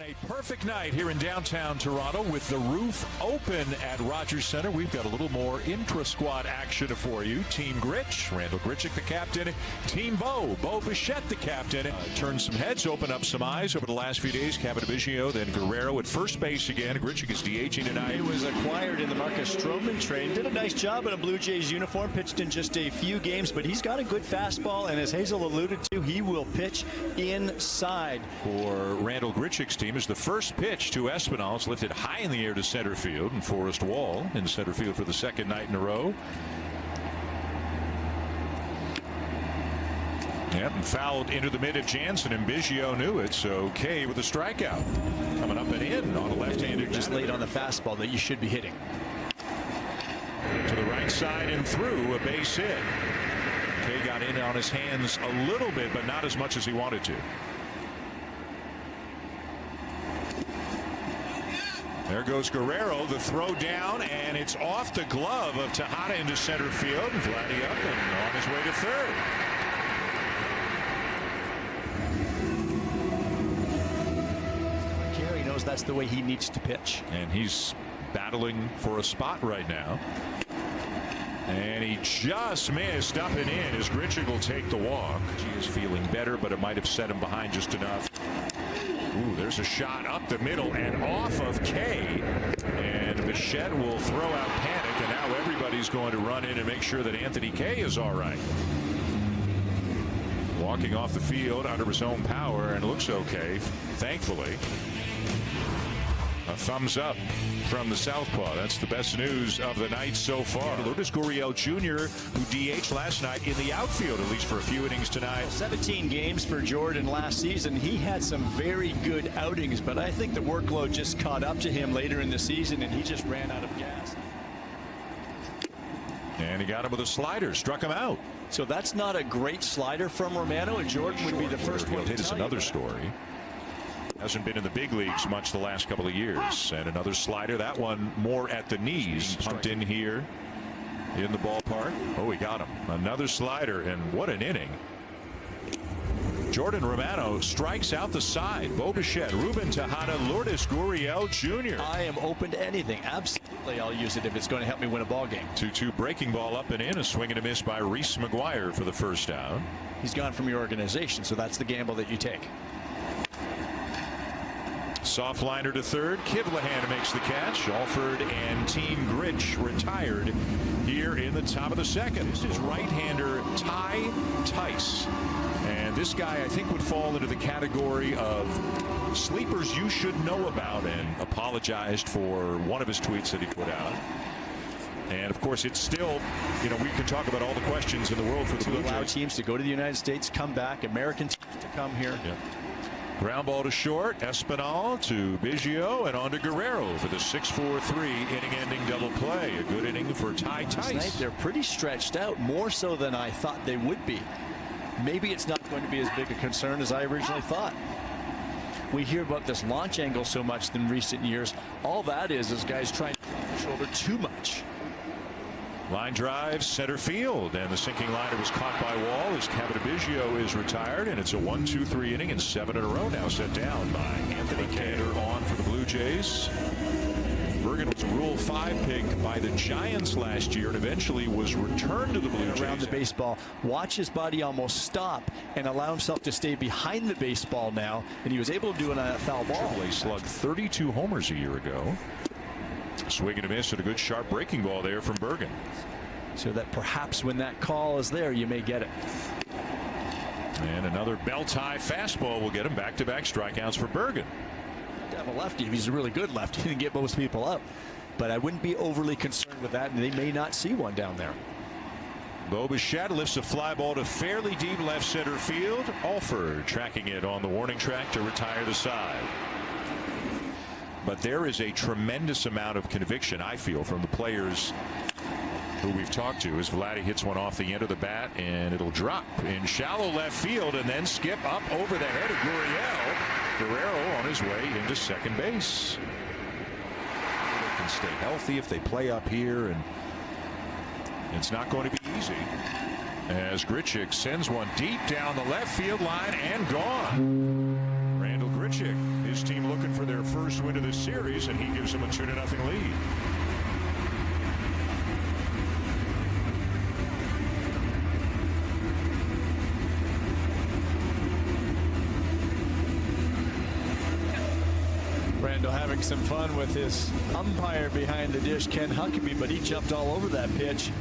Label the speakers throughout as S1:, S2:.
S1: A perfect night here in downtown Toronto with the roof open at Rogers Centre. We've got a little more intra-squad action for you. Team Grich, Randall Grichuk the captain. Team Bo Bichette the captain. Turned some heads, opened up some eyes over the last few days. Team Bichette, then Guerrero at first base again. Grichuk is DHing tonight.
S2: He was acquired in the Marcus Stroman trade. Did a nice job in a Blue Jays uniform. Pitched in just a few games, but he's got a good fastball. And as Hazel alluded to, he will pitch inside.
S1: For Randall Grichuk's team is the first pitch to Espinal. It's lifted high in the air to center field, and Forrest Wall in center field for the second night in a row. Yep, and fouled into the mid of Jansen, and Biggio knew it, so Kay with a strikeout. Coming up and in on a left-handed.
S2: Just late on the fastball that you should be hitting.
S1: To the right side and through, a base hit. Kay got in on his hands a little bit, but not as much as he wanted to. There goes Guerrero, the throw down, and it's off the glove of Tejada into center field. And Vladdy up and on his way to third.
S2: He knows that's the way he needs to pitch.
S1: And he's battling for a spot right now. And he just missed up and in as Grichuk will take the walk. He is feeling better, but it might have set him behind just enough. Ooh, there's a shot up the middle and off of Kay. And Bichette will throw out panic, and now everybody's going to run in and make sure that Anthony Kay is all right. Walking off the field under his own power and looks okay, thankfully. A thumbs up from the southpaw. That's the best news of the night so far. Lourdes Gurriel Jr., who DH'd last night in the outfield, at least for a few innings tonight.
S2: 17 games for Jordan last season. He had some very good outings, but I think the workload just caught up to him later in the season, and he just ran out of gas.
S1: And he got him with a slider, struck him out.
S2: So that's not a great slider from Romano, and Jordan would be the first one to
S1: hit. Is another story. Hasn't been in the big leagues much the last couple of years. And another slider, that one more at the knees. Pumped in here in the ballpark. Oh, he got him. Another slider, and what an inning. Jordan Romano strikes out the side. Bo Bichette, Ruben Tejada, Lourdes Gurriel Jr.
S2: I am open to anything. Absolutely, I'll use it if it's going to help me win a ball game.
S1: 2-2 breaking ball up and in. A swing and a miss by Reese McGuire for the first out.
S2: He's gone from your organization, so that's the gamble that you take.
S1: Soft liner to third. Kivlahan makes the catch. Alford and Team Grich retired here in the top of the second. This is right-hander Ty Tice. And this guy, I think, would fall into the category of sleepers you should know about, and apologized for one of his tweets that he put out. And of course, it's still, you know, we can talk about all the questions in the world for the Blue Jays.
S2: Allow teams to go to the United States, come back, American teams to come here.
S1: Yep. Ground ball to short. Espinal to Biggio and on to Guerrero for the 6-4-3 inning-ending double play. A good inning for Ty Tice.
S2: They're pretty stretched out, more so than I thought they would be. Maybe it's not going to be as big a concern as I originally thought. We hear about this launch angle so much in recent years. All that is guys trying to put the shoulder too much.
S1: Line drive center field, and the sinking liner was caught by Wall as Biggio is retired, and it's a 1-2-3 inning, and 7 in a row now set down by Anthony Kay on for the Blue Jays. Bergen was a Rule 5 pick by the Giants last year and eventually was returned to the Blue Jays.
S2: Around the baseball, watch his body almost stop and allow himself to stay behind the baseball now, and he was able to do it on a foul ball.
S1: He slugged 32 homers a year ago. Swing and a miss and a good sharp breaking ball there from Bergen.
S2: So that perhaps when that call is there, you may get it.
S1: And another belt-high fastball will get him back-to-back strikeouts for Bergen.
S2: To have a lefty, if he's a really good lefty, he can get most people out. But I wouldn't be overly concerned with that, and they may not see one down there.
S1: Bo Bichette lifts a fly ball to fairly deep left center field. Alford tracking it on the warning track to retire the side. But there is a tremendous amount of conviction, I feel, from the players who we've talked to as Vladdy hits one off the end of the bat, and it'll drop in shallow left field and then skip up over the head of Gurriel. Guerrero on his way into second base. They can stay healthy if they play up here, and it's not going to be easy as Grichuk sends one deep down the left field line and gone. Randall Grichuk is His team looking for their first win of the series, and he gives them a 2-0 lead.
S2: Brando having some fun with his umpire behind the dish, Ken Huckabee, but he jumped all over that pitch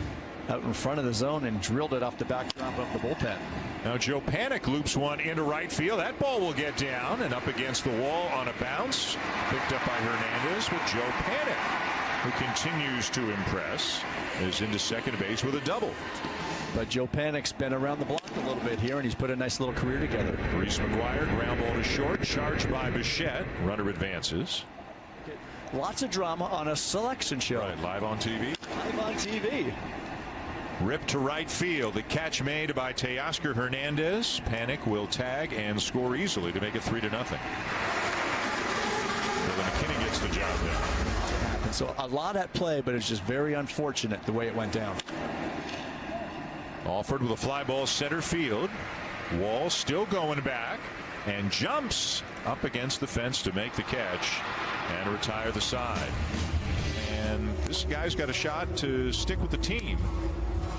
S2: out in front of the zone and drilled it off the backdrop of the bullpen.
S1: Now Joe Panik loops one into right field. That ball will get down and up against the wall on a bounce. Picked up by Hernandez, with Joe Panik, who continues to impress, is into second base with a double.
S2: But Joe Panik's been around the block a little bit here, and he's put a nice little career together.
S1: Reese McGuire, ground ball to short, charged by Bichette. Runner advances.
S2: Lots of drama on a selection show.
S1: Right, live on TV.
S2: Live on TV.
S1: Ripped to right field. The catch made by Teoscar Hernandez. Panik will tag and score easily to make it 3-0. Billy McKinney gets the job done.
S2: So a lot at play, but it's just very unfortunate the way it went down.
S1: Alford with a fly ball center field. Wall still going back and jumps up against the fence to make the catch and retire the side. And this guy's got a shot to stick with the team,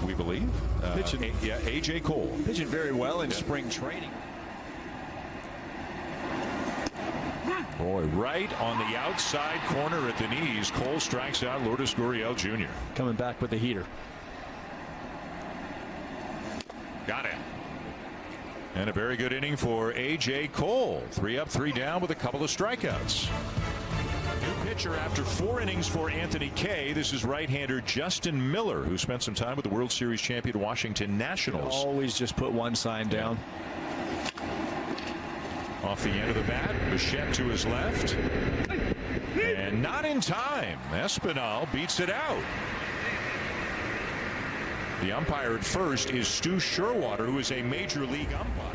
S1: we believe. A.J. Cole.
S2: Pitching very well in spring training.
S1: Boy, right on the outside corner at the knees. Cole strikes out Lourdes Gurriel Jr.
S2: Coming back with the heater.
S1: Got it. And a very good inning for A.J. Cole. 3 up, 3 down with a couple of strikeouts. New pitcher after 4 innings for Anthony Kay. This is right-hander Justin Miller, who spent some time with the World Series champion Washington Nationals.
S2: Always just put one sign down.
S1: Off the end of the bat, Bichette to his left. And not in time. Espinal beats it out. The umpire at first is Stu Sherwater, who is a major league umpire.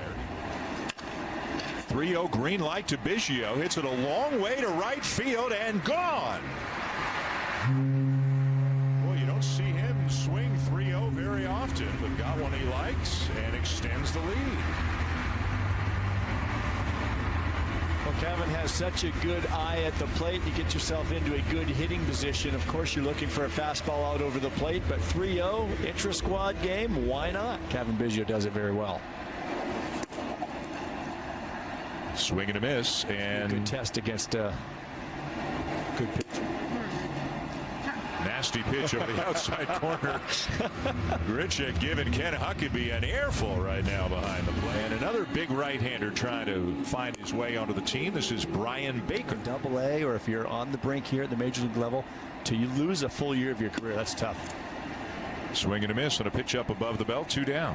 S1: 3-0 green light to Biggio. Hits it a long way to right field and gone. Well, you don't see him swing 3-0 very often, but got one he likes and extends the lead.
S2: Well, Kevin has such a good eye at the plate. You get yourself into a good hitting position. Of course, you're looking for a fastball out over the plate, but 3-0 intra-squad game, why not? Kevin Biggio does it very well.
S1: Swing and a miss, and
S2: good test against a good pitcher.
S1: Nasty pitch over the outside corner. Grichuk giving Ken Huckabee an airful right now behind the plate. And another big right-hander trying to find his way onto the team. This is Brian Baker.
S2: Double-A, or if you're on the brink here at the major league level, till you lose a full year of your career, that's tough.
S1: Swing and a miss on a pitch up above the belt, 2 down.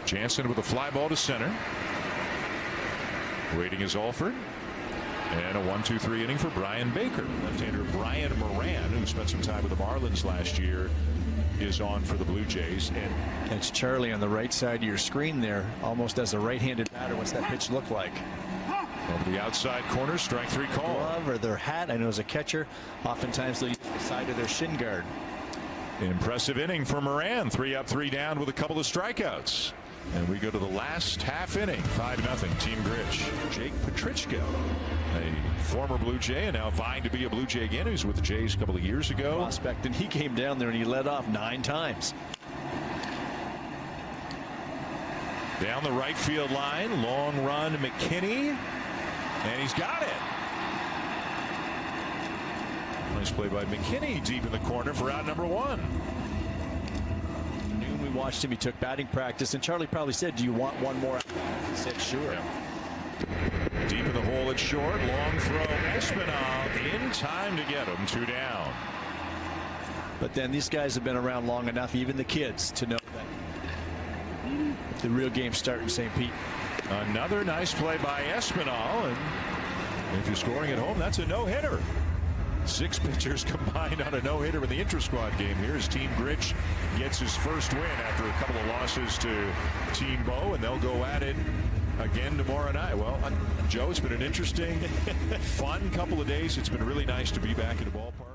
S1: Jansen with a fly ball to center. Waiting is Alford. And a 1-2-3 inning for Brian Baker. Left-hander Brian Moran, who spent some time with the Marlins last year, is on for the Blue Jays. And
S2: that's Charlie on the right side of your screen there, almost as a right-handed batter. What's that pitch look like?
S1: Over the outside corner, strike 3 call.
S2: Glove or their hat. I know as a catcher, oftentimes they'll use the side of their shin guard.
S1: Impressive inning for Moran. 3 up, 3 down with a couple of strikeouts. And we go to the last half inning. 5-0 Team Grich. Jake Petrichko, a former Blue Jay and now vying to be a Blue Jay again. He was with the Jays a couple of years ago.
S2: Prospect, and he came down there and he led off 9 times.
S1: Down the right field line, long run McKinney, and he's got it. Nice play by McKinney deep in the corner for out number 1.
S2: We watched him. He took batting practice, and Charlie probably said, "Do you want one more?" He said, "Sure."
S1: Yeah. Deep in the hole at short, long throw. Espinal in time to get him. 2 down.
S2: But then these guys have been around long enough, even the kids, to know that the real game's starting St. Pete.
S1: Another nice play by Espinal, and if you're scoring at home, that's a no-hitter. 6 pitchers combined on a no-hitter in the intra-squad game here as Team Grich gets his first win after a couple of losses to Team Bo, and they'll go at it again tomorrow night. Well, Joe, it's been an interesting, fun couple of days. It's been really nice to be back in the ballpark.